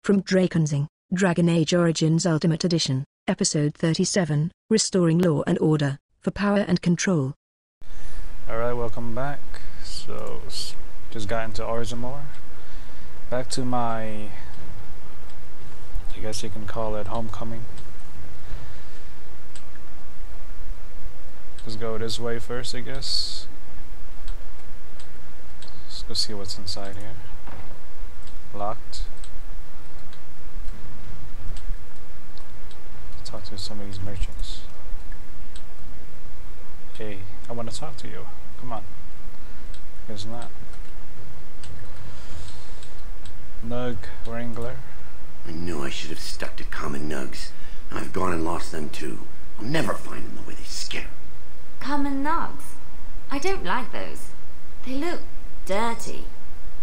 From Drakenseng, Dragon Age Origins Ultimate Edition, Episode 37, Restoring Law and Order, for Power and Control. Alright, welcome back. So, just got into Origin more. Back to my, I guess you can call it homecoming. Let's go this way first, I guess. Let's go see what's inside here. Locked. Let's talk to some of these merchants. Hey, I want to talk to you. Come on. Guess not. Nug Wrangler. I knew I should have stuck to common nugs. I've gone and lost them too. I'll never find them the way they skitter. Common nugs? I don't like those. They look dirty.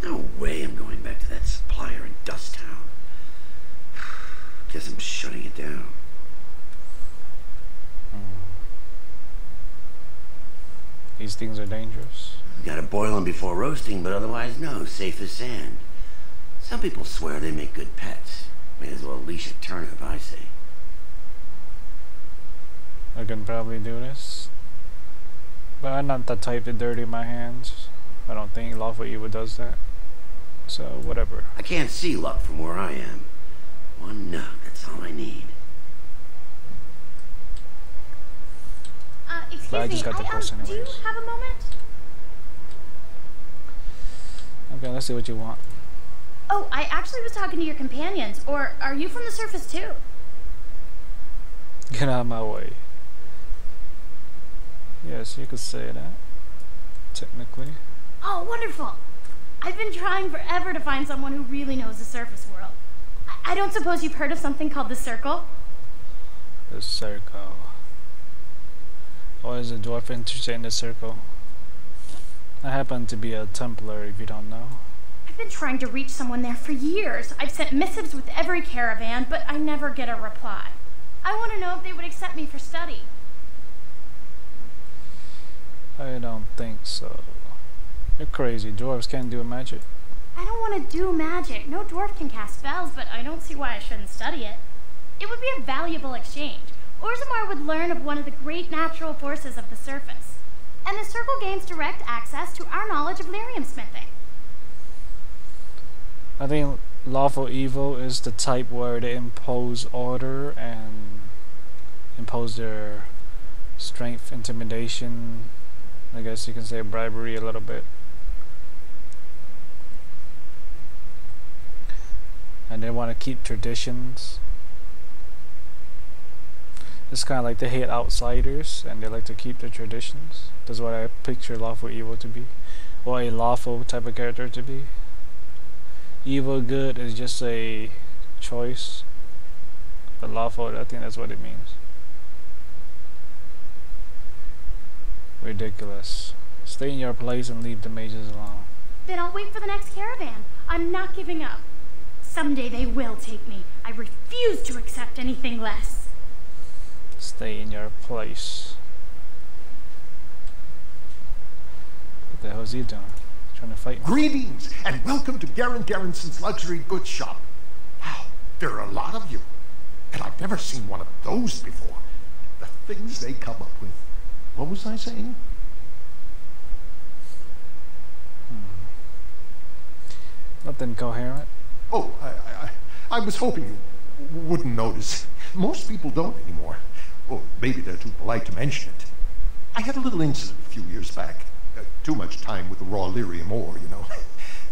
No way I'm going back to that supplier in Dust Town. Guess I'm shutting it down. These things are dangerous. Gotta boil them before roasting, but otherwise no, safe as sand. Some people swear they make good pets. May as well leash a turnip, I say. I can probably do this. But I'm not the type to dirty my hands. I don't think Lawful Evil does that. So, whatever. I can't see luck from where I am. One nug, that's all I need. Excuse But I just got the quest do you anyways. have a moment? Okay, let's see what you want. Oh, I actually was talking to your companions. Or are you from the surface too? Get out of my way. Yes, you could say that. Technically. Oh, wonderful. I've been trying forever to find someone who really knows the surface world. I don't suppose you've heard of something called the Circle? The circle. Why is a dwarf interested in the circle? I happen to be a Templar, if you don't know. I've been trying to reach someone there for years. I've sent missives with every caravan, but I never get a reply. I want to know if they would accept me for study. I don't think so. You're crazy. Dwarves can't do magic. I don't want to do magic. No dwarf can cast spells, but I don't see why I shouldn't study it. It would be a valuable exchange. Orzammar would learn of one of the great natural forces of the surface. And the Circle gains direct access to our knowledge of lyrium smithing. I think Lawful Evil is the type where they impose order and impose their strength, intimidation, I guess you can say bribery a little bit. And they want to keep traditions. It's kind of like they hate outsiders and they like to keep the traditions. That's what I picture Lawful Evil to be. Or a lawful type of character to be. Evil good is just a choice. But lawful, I think that's what it means. Ridiculous. Stay in your place and leave the mages alone. Then I'll wait for the next caravan. I'm not giving up. Someday they will take me. I refuse to accept anything less. Stay in your place. What the hell is he doing? Trying to fight me? Greetings, and welcome to Garrison's Luxury Goods Shop. Wow, there are a lot of you. And I've never seen one of those before. The things they come up with. What was I saying? Nothing coherent. Oh, I was hoping you wouldn't notice. Most people don't anymore. Or maybe they're too polite to mention it. I had a little incident a few years back. Too much time with the raw lyrium ore, you know.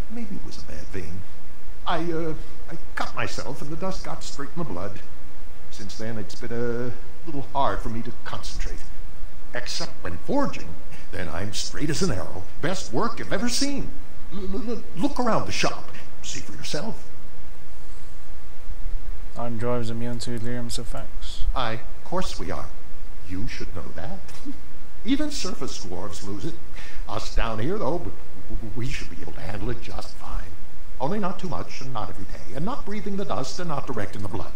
Maybe it was a bad vein. I cut myself and the dust got straight in the blood. Since then, it's been a little hard for me to concentrate. Except when forging, then I'm straight as an arrow. Best work you've ever seen. Look around the shop. See for yourself. Aren't dwarves immune to lyrium's effects? Of course we are. You should know that. Even surface dwarves lose it. Us down here, though, we should be able to handle it just fine. Only not too much and not every day, and not breathing the dust and not direct in the blood.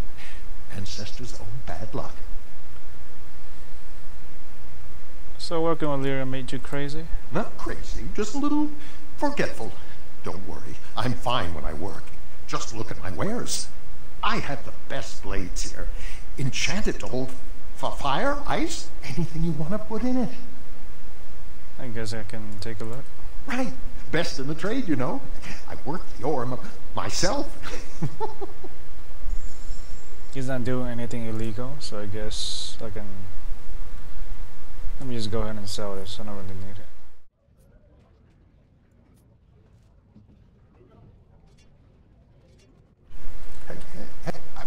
Ancestors' own bad luck. So working with lyrium made you crazy? Not crazy, just a little forgetful. Don't worry, I'm fine when I work. Just look at my wares. I have the best blades here. Enchanted to hold fire, ice, anything you want to put in it. I guess I can take a look. Right. Best in the trade, you know. I worked the ore myself. He's not doing anything illegal, so I guess I can... Let me just go ahead and sell this. I don't really need it.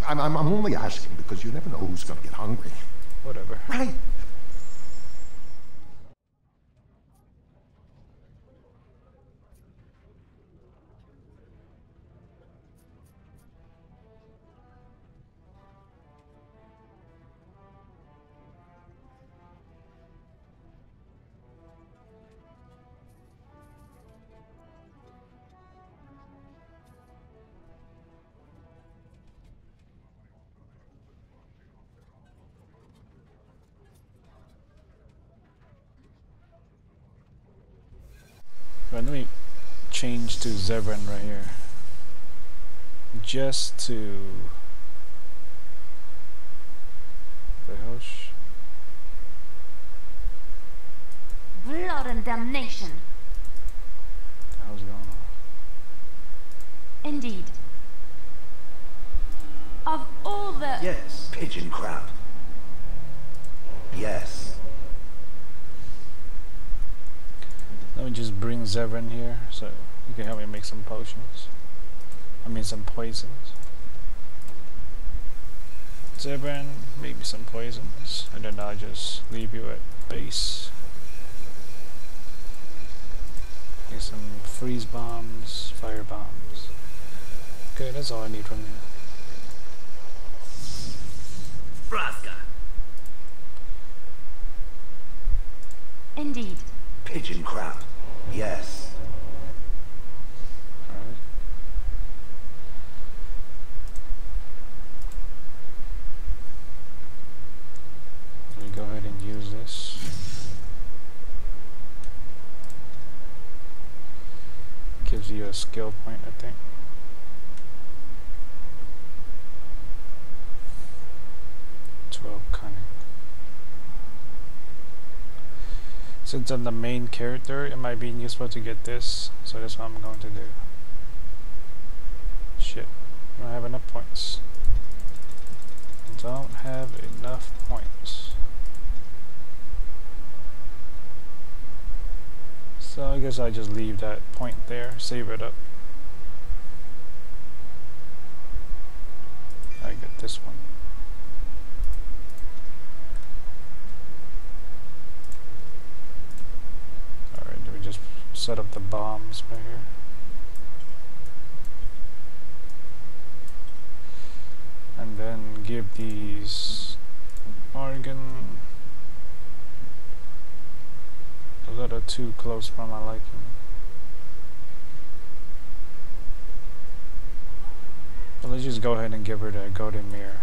I'm only asking because you never know who's going to get hungry. Whatever. Right. Let me change to Zevran right here. Just to... The hell? Blood and damnation. What the hell's going on? Indeed. Of all the... Yes, pigeon crap. Yes. Let me just bring Zevran here so you can help me make some potions. I mean some poisons. Zevran, maybe some poisons, and then I'll just leave you at base. Make some freeze bombs, fire bombs. Okay, that's all I need from you. Braska. Indeed. Pigeon crap. Yes. Alright. Let me go ahead and use this. Gives you a skill point, I think. Cunning. Since I'm the main character, it might be useful to get this, so that's what I'm going to do. Shit, I don't have enough points. I don't have enough points. So I guess I just leave that point there, save it up. I get this one. Just set up the bombs right here. And then give these organ a little too close for my liking. But let's just go ahead and give her the golden mirror.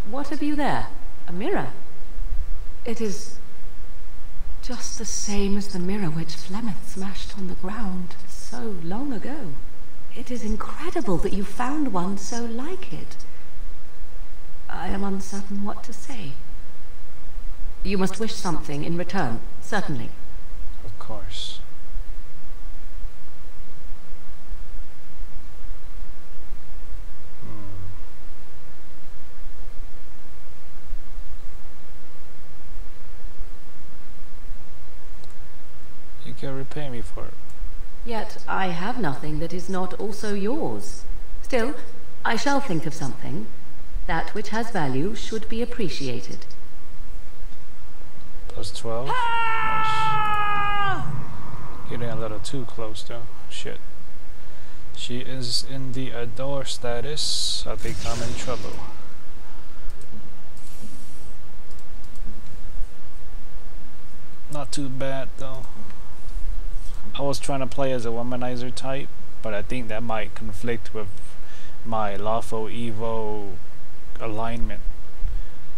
What have you there? A mirror? It is just the same as the mirror which Flemeth smashed on the ground so long ago. It is incredible that you found one so like it. I am uncertain what to say. You must wish something in return, certainly. Of course. You can repay me for it. Yet I have nothing that is not also yours. Still, I shall think of something. That which has value should be appreciated. Plus 12. Nice. Getting a little too close though. Shit. She is in the adore status. I think I'm in trouble. Not too bad though. I was trying to play as a womanizer type, but I think that might conflict with my lawful evil alignment.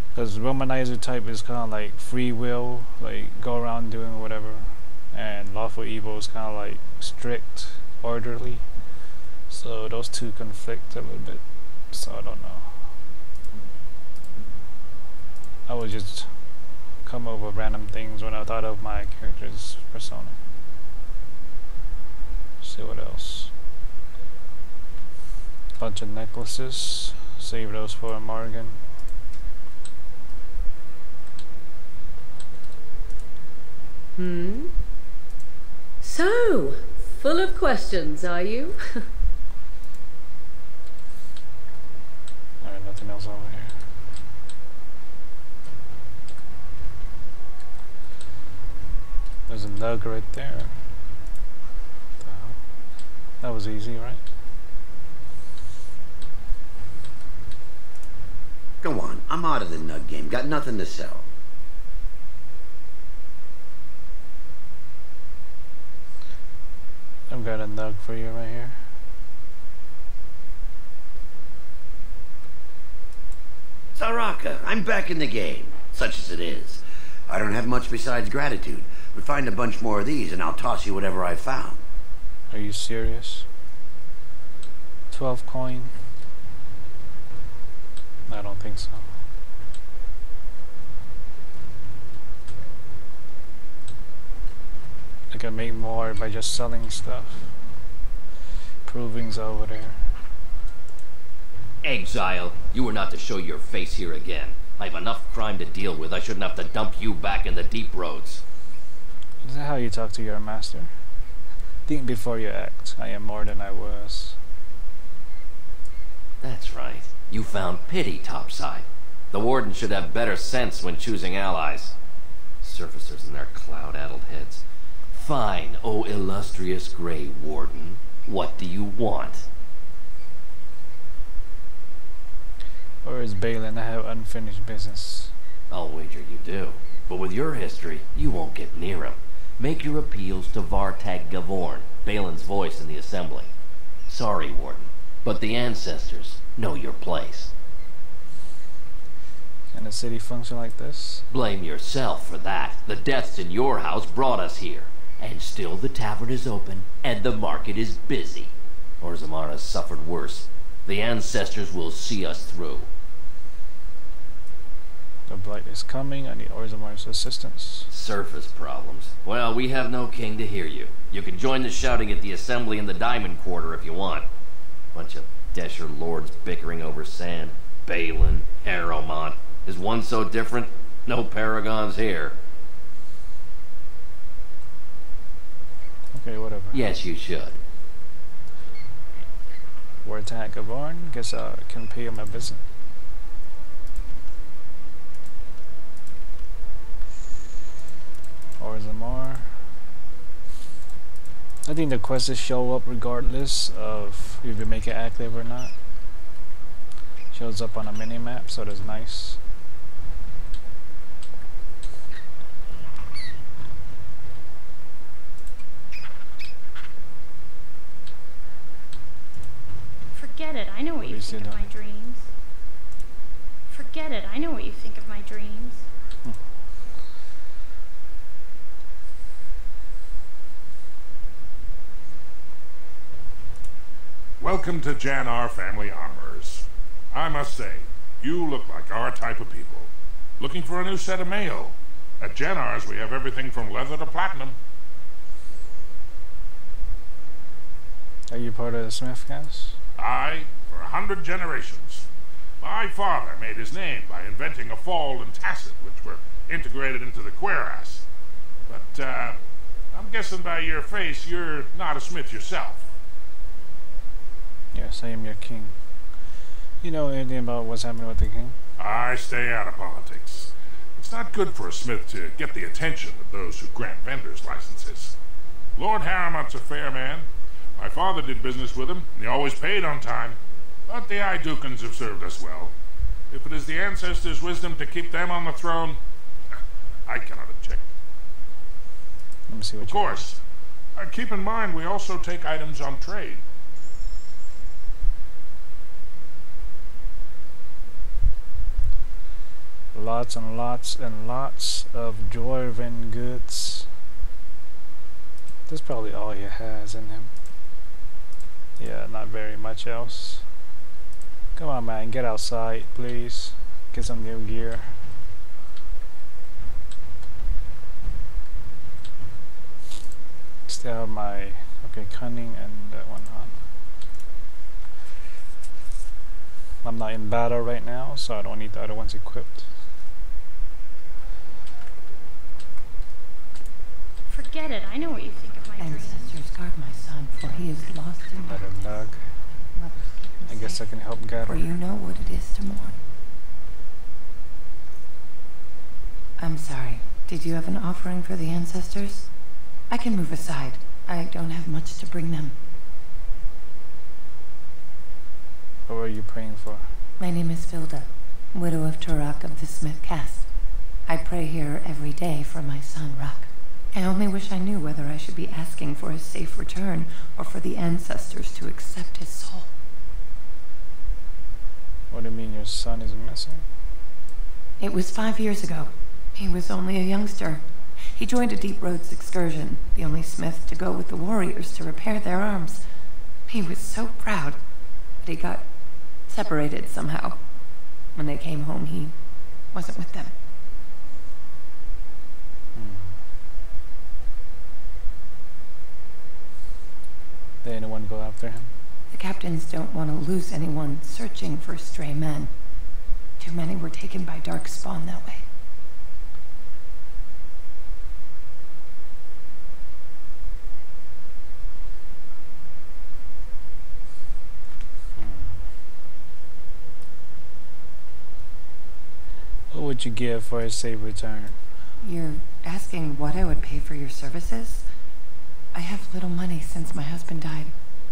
Because womanizer type is kind of like free will, like go around doing whatever, and lawful evil is kind of like strict, orderly. So those two conflict a little bit. So I don't know. I would just come over random things when I thought of my character's persona. See what else. Bunch of necklaces. Save those for Morgan. So, full of questions, are you? Alright, nothing else over here. There's a nug right there. What the hell? That was easy, right? Go on, I'm out of the nug game. Got nothing to sell. I've got a nug for you right here. Saraka, I'm back in the game, such as it is. I don't have much besides gratitude, but find a bunch more of these and I'll toss you whatever I found. Are you serious? 12 coin? I don't think so. I can make more by just selling stuff. Proving's over there. Exile, you are not to show your face here again. I have enough crime to deal with. I shouldn't have to dump you back in the deep roads. Is that how you talk to your master? Think before you act. I am more than I was. That's right. You found pity topside. The warden should have better sense when choosing allies. Surfacers and their cloud-addled heads. Fine, oh illustrious Grey Warden. What do you want? Or is Balin? I have unfinished business. I'll wager you do. But with your history, you won't get near him. Make your appeals to Vartag Gavorn, Balin's voice in the assembly. Sorry, Warden, but the ancestors know your place. Can a city function like this? Blame yourself for that. The deaths in your house brought us here. And still the tavern is open, and the market is busy. Orzammar suffered worse. The ancestors will see us through. The blight is coming. I need Orzammar's assistance. Surface problems. Well, we have no king to hear you. You can join the shouting at the assembly in the Diamond Quarter if you want. Bunch of Desher lords bickering over sand. Balin, Harrowmont. Is one so different? No paragons here. Okay, whatever. Yes, you should. Vartag Gavorn? Guess I can pay him a visit. Orzammar. I think the quests show up regardless of if you make it active or not. Shows up on a mini-map, so that's nice. Forget it, I know what you think of my dreams. Forget it, I know what you think of my dreams. Welcome to Jannar Family Armorers. I must say, you look like our type of people. Looking for a new set of mail. At Jannar's we have everything from leather to platinum. Are you part of the Smith cast? Aye, for 100 generations. My father made his name by inventing a fall and tacit, which were integrated into the cuirass. But, I'm guessing by your face you're not a smith yourself. Yes, I am your king. You know anything about what's happening with the king? I stay out of politics. It's not good for a smith to get the attention of those who grant vendors licenses. Lord Harrowmont's a fair man. My father did business with him, and he always paid on time. But the Idukans have served us well. If it is the ancestors' wisdom to keep them on the throne, I cannot object. Let me see what Of course. Keep in mind we also take items on trade. Lots and lots and lots of dwarven goods. That's probably all he has in him. Yeah, not very much else. Come on, man, get outside, please. Get some new gear. Still have my cunning and that one on. I'm not in battle right now, so I don't need the other ones equipped. Forget it. I know what you think of my dreams. Ancestors guard my son, for he is lost in Another nug. I guess I can help guide for him. you know what it is to mourn. I'm sorry. Did you have an offering for the ancestors? I can move aside. I don't have much to bring them. What were you praying for? My name is Vilda, widow of Turok of the Smith caste. I pray here every day for my son, Rock. I only wish I knew whether I should be asking for his safe return or for the ancestors to accept his soul. What do you mean your son is missing? It was 5 years ago. He was only a youngster. He joined a Deep Roads excursion, the only smith to go with the warriors to repair their arms. He was so proud, but he got separated somehow. When they came home, he wasn't with them. Did anyone go after him? The captains don't want to lose anyone searching for stray men. Too many were taken by dark spawn that way. What would you give for his safe return? You're asking what I would pay for your services? I have little money since my husband died.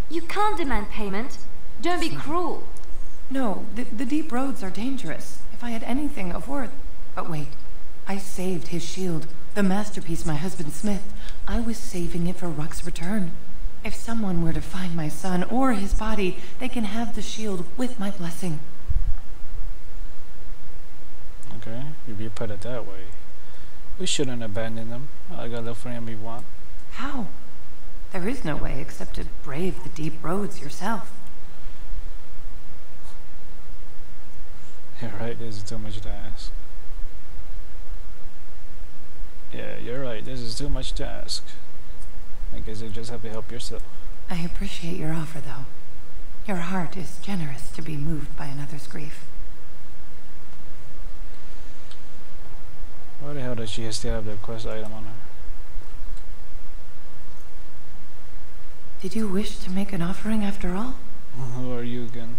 You can't demand payment. Don't be cruel. No, the deep roads are dangerous. If I had anything of worth... But wait, I saved his shield, the masterpiece my husband Smith. I was saving it for Ruck's return. If someone were to find my son or his body, they can have the shield with my blessing. Okay, if you put it that way. We shouldn't abandon them. I gotta look for him we want. How? There is no way except to brave the deep roads yourself. You're right, this is too much to ask. Yeah, you're right, this is too much to ask. I guess you just have to help yourself. I appreciate your offer, though. Your heart is generous to be moved by another's grief. Why the hell does she still have the quest item on her? Did you wish to make an offering after all? Who are you again?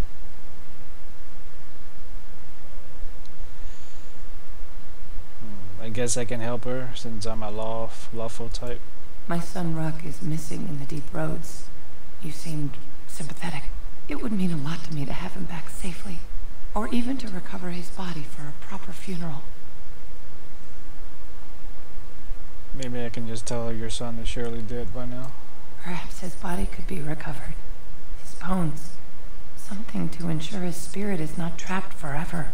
I guess I can help her since I'm a lawful type. My son Ruck is missing in the deep roads. You seemed sympathetic. It would mean a lot to me to have him back safely, or even to recover his body for a proper funeral. Maybe I can just tell her your son is surely dead by now. Perhaps his body could be recovered. His bones. Something to ensure his spirit is not trapped forever.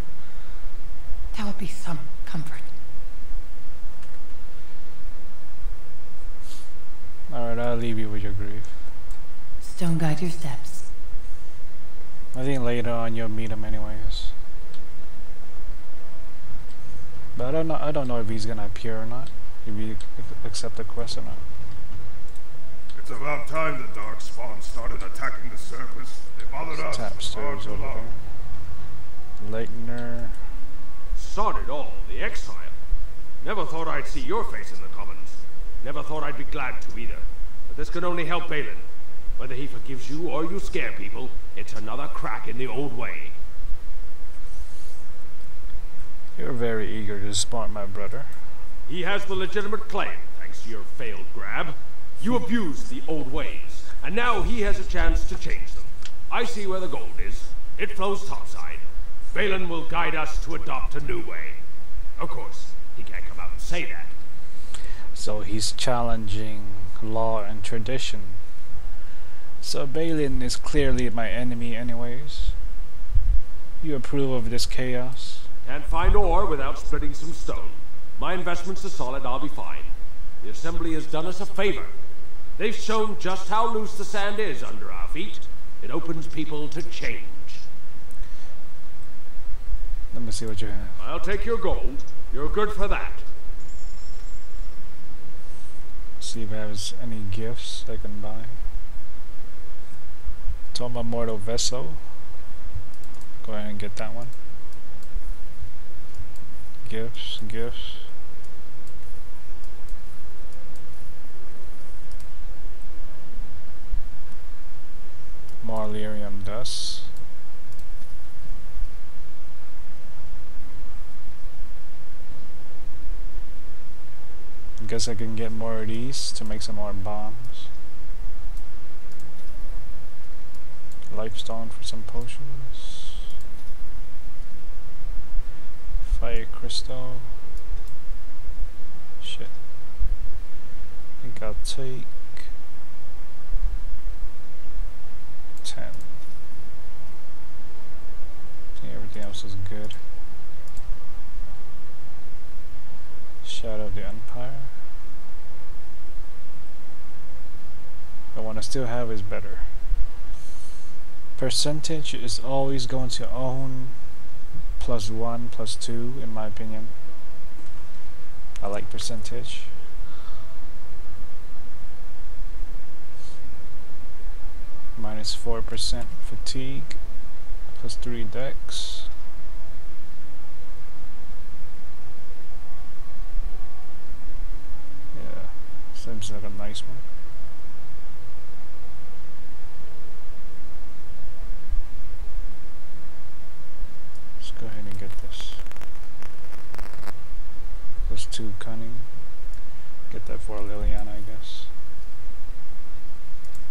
That would be some comfort. Alright, I'll leave you with your grief. Stone guide your steps. I think later on you'll meet him anyways. But I don't know if he's gonna appear or not. If you accept the quest or not. It's about time the dark spawn started attacking the surface. They bothered us for far Tapsters too over long. there. Lightner. Sod it all, the exile. Never thought I'd see your face in the commons. Never thought I'd be glad to either. But this can only help Balin. Whether he forgives you or you scare people, it's another crack in the old way. You're very eager to support my brother. He has the legitimate claim, thanks to your failed grab. You abused the old ways, and now he has a chance to change them. I see where the gold is. It flows topside. Balin will guide us to adopt a new way. Of course, he can't come out and say that. So he's challenging law and tradition. So Balin is clearly my enemy anyways. You approve of this chaos? Can't find ore without splitting some stone. My investments are solid, I'll be fine. The Assembly has done us a favor. They've shown just how loose the sand is under our feet. It opens people to change. me see what you have. I'll take your gold. You're good for that. See if there's any gifts I can buy. Toma Mortal Vessel. Go ahead and get that one. Gifts, gifts. More lyrium dust. Guess I can get more of these to make some more bombs. Lifestone for some potions. Fire crystal. Shit. I think I'll take 10. I think everything else is good. Shadow of the Empire. The one I still have is better. Percentage is always going to own +1, +2 in my opinion. I like percentage. -4% fatigue, +3 dex. Yeah, seems like a nice one. Let's go ahead and get this. +2 cunning. Get that for Liliana, I guess.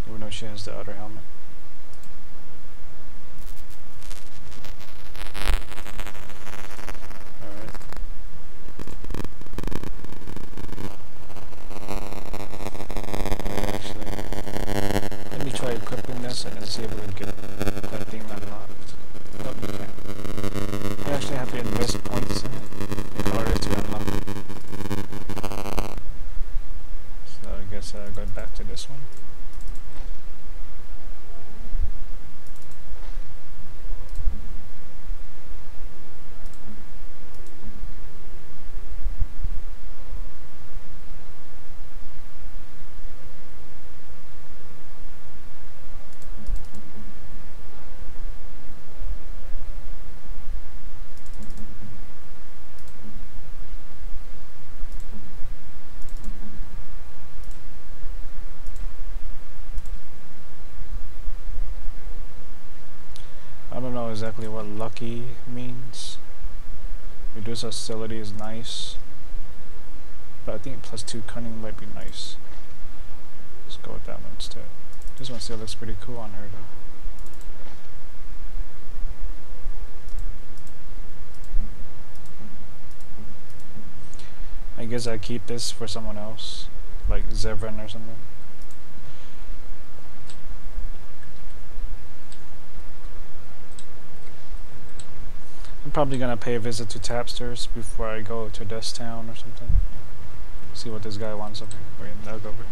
Even though she has the other helmet. Alright. Actually, let me try equipping this and see if we can get that thing unlocked. Nope, you can't. You actually have to invest points in it in order to unlock it. So I guess I'll go back to this one. I don't know exactly what lucky means. Reduce hostility is nice, but I think +2 cunning might be nice. Let's go with that one instead. This one still looks pretty cool on her though. I guess I keep this for someone else, like Zevran or something. I'm probably gonna pay a visit to Tapsters before I go to Death Town or something. See what this guy wants over here. Wait, I'll go over here.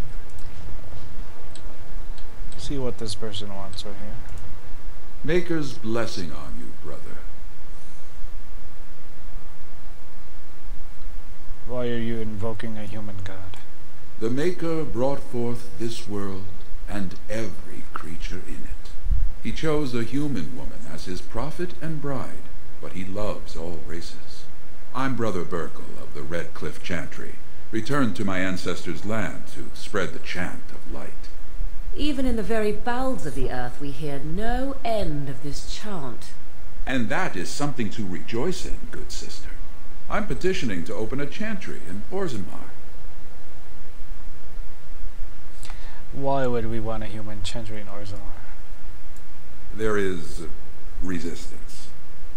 See what this person wants over here. Maker's blessing on you, brother. Why are you invoking a human god? The Maker brought forth this world and every creature in it. He chose a human woman as his prophet and bride, but he loves all races. I'm Brother Burkle of the Red Cliff Chantry, returned to my ancestors' land to spread the chant of light. Even in the very bowels of the earth we hear no end of this chant. And that is something to rejoice in, good sister. I'm petitioning to open a chantry in Orzammar. Why would we want a human chantry in Orzammar? There is resistance.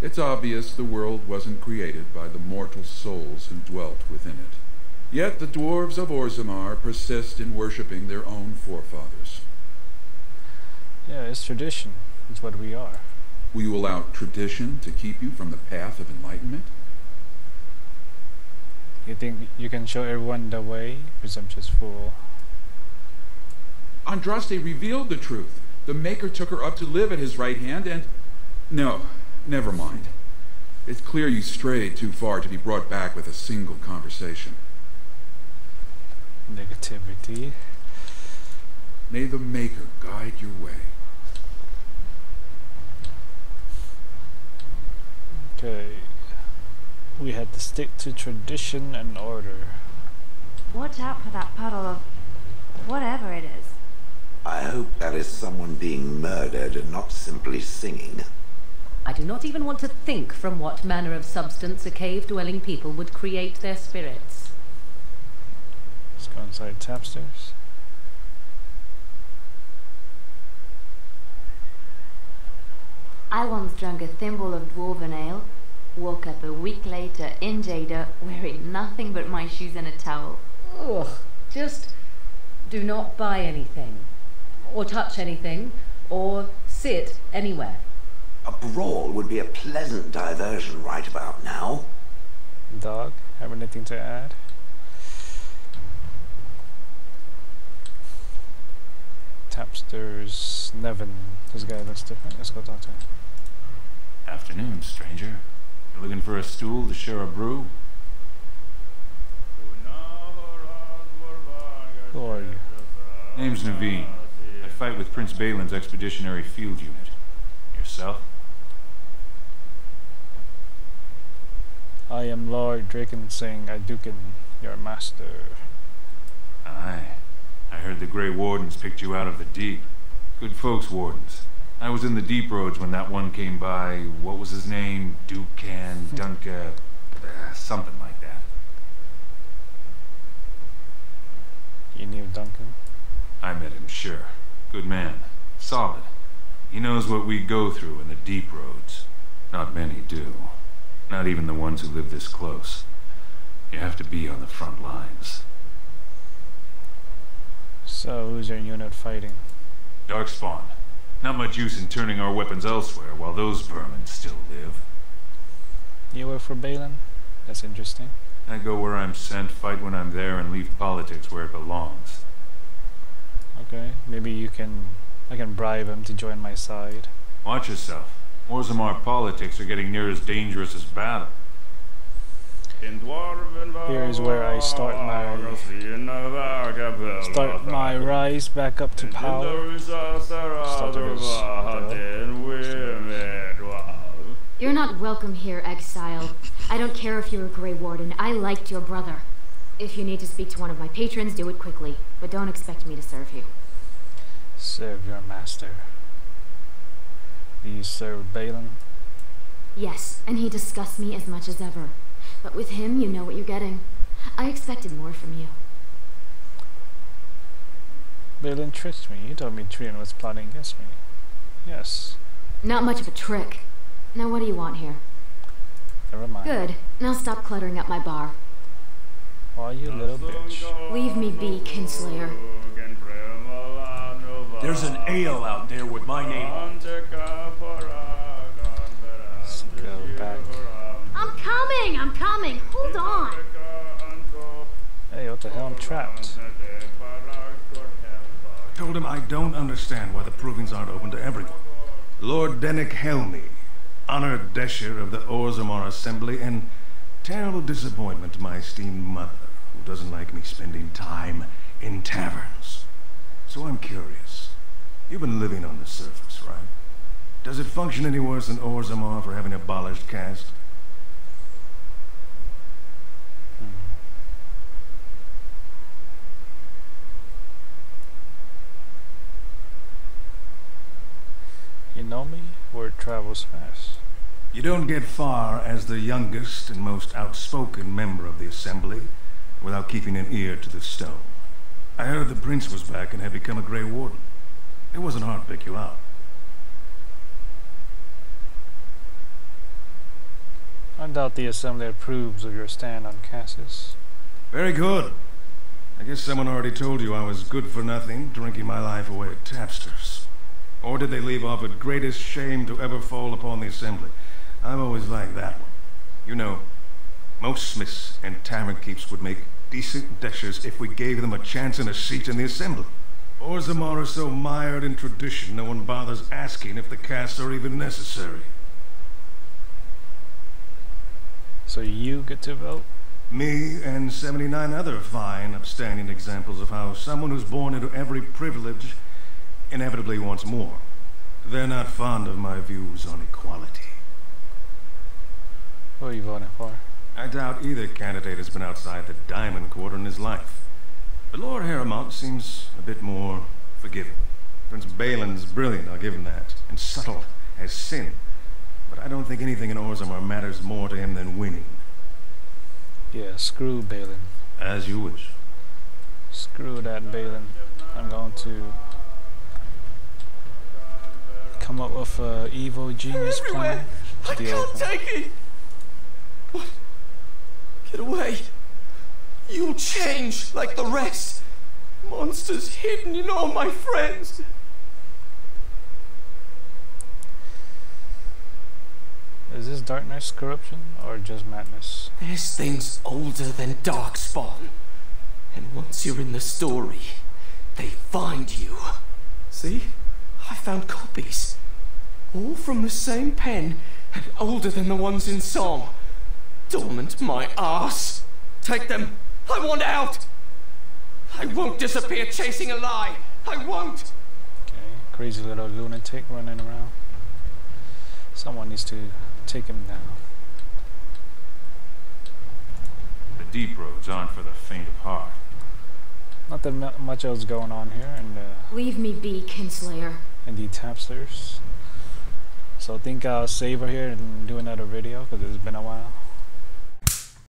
It's obvious the world wasn't created by the mortal souls who dwelt within it. Yet the dwarves of Orzammar persist in worshipping their own forefathers. Yeah, it's tradition. It's what we are. Will you allow tradition to keep you from the path of enlightenment? You think you can show everyone the way? Presumptuous fool. Andraste revealed the truth. The Maker took her up to live at his right hand and... No, never mind. It's clear you strayed too far to be brought back with a single conversation. Negativity. May the Maker guide your way. Okay. We had to stick to tradition and order. Watch out for that puddle of whatever it is. I hope that is someone being murdered and not simply singing. I do not even want to think from what manner of substance a cave-dwelling people would create their spirits. Let's go inside tapsters. I once drank a thimble of dwarven ale, woke up a week later in Jada wearing nothing but my shoes and a towel. Ugh, just do not buy anything, or touch anything, or sit anywhere. A brawl would be a pleasant diversion right about now. Dog, have anything to add? Tapsters, Nevin. This guy looks different. Let's go talk to him. Afternoon, stranger. You looking for a stool to share a brew? Who are you? Name's Naveen. I fight with Prince Balin's expeditionary field unit. Yourself? I am Lord Drakenseng, Idukin, your master. Aye. I heard the Grey Wardens picked you out of the deep. Good folks, Wardens. I was in the deep roads when that one came by. What was his name? Dukan, Dunka, something like that. You knew Duncan? I met him, sure. Good man. Solid. He knows what we go through in the deep roads. Not many do. Not even the ones who live this close. You have to be on the front lines. So, who's your unit fighting? Darkspawn. Not much use in turning our weapons elsewhere while those vermin still live. You work for Balin? That's interesting. I go where I'm sent, fight when I'm there, and leave politics where it belongs. Okay, maybe I can bribe him to join my side. Watch yourself. Orzammar politics are getting near as dangerous as battle. Here is where I start my rise back up to power. You're not welcome here, exile. I don't care if you're a Grey Warden. I liked your brother. If you need to speak to one of my patrons, do it quickly. But don't expect me to serve you. Serve your master. Do you serve Balin? Yes, and he disgusts me as much as ever. But with him, you know what you're getting. I expected more from you. Balin tricked me. He told me Trian was plotting against me. Yes. Not much of a trick. Now what do you want here? Never mind. Good. Now stop cluttering up my bar. Why, you little bitch. Leave me be, Kinslayer. There's an ale out there with my name on it. Let's go back. I'm coming. Hold on. Hey, what the hell? I'm trapped. Told him I don't understand why the provings aren't open to everyone. Lord Dennick Helmy, honored Desher of the Orzammar Assembly, and terrible disappointment to my esteemed mother, who doesn't like me spending time in taverns. So I'm curious. You've been living on the surface, right? Does it function any worse than Orzammar for having abolished caste? You know me? Word travels fast. You don't get far as the youngest and most outspoken member of the Assembly without keeping an ear to the stone. I heard the Prince was back and had become a Grey Warden. It wasn't hard to pick you out. I doubt the Assembly approves of your stand on Cassis. Very good. I guess someone already told you I was good for nothing, drinking my life away at tapsters. Or did they leave off at greatest shame to ever fall upon the Assembly? I've always liked that one. You know, most smiths and tavern keeps would make decent deshers if we gave them a chance and a seat in the Assembly. Orzammar are so mired in tradition, no one bothers asking if the casts are even necessary. So you get to vote? Me and 79 other fine, upstanding examples of how someone who's born into every privilege inevitably wants more. They're not fond of my views on equality. Who are you voting for? I doubt either candidate has been outside the Diamond Quarter in his life. But Lord Harrowmont seems a bit more forgiving. Prince Balin's brilliant, I'll give him that, and subtle as sin. But I don't think anything in Orzammar matters more to him than winning. Yeah, screw Balin. As you wish. Screw that Balin. I'm going to come up with an evil genius plan. I can't take it! What? Get away. You'll change like the rest. Monsters hidden in all my friends. Is this darkness corruption or just madness? There's things older than Darkspawn. And once you're in the story, they find you. See? I found copies. All from the same pen and older than the ones in song. Dormant my ass. Take them. I want out. I won't disappear chasing a lie. I won't. Okay, crazy little lunatic running around. Someone needs to take him down. The deep roads aren't for the faint of heart. Not that much else going on here Leave me be, Kinslayer. in the tapsters. So I think I'll save her here and do another video because it's been a while.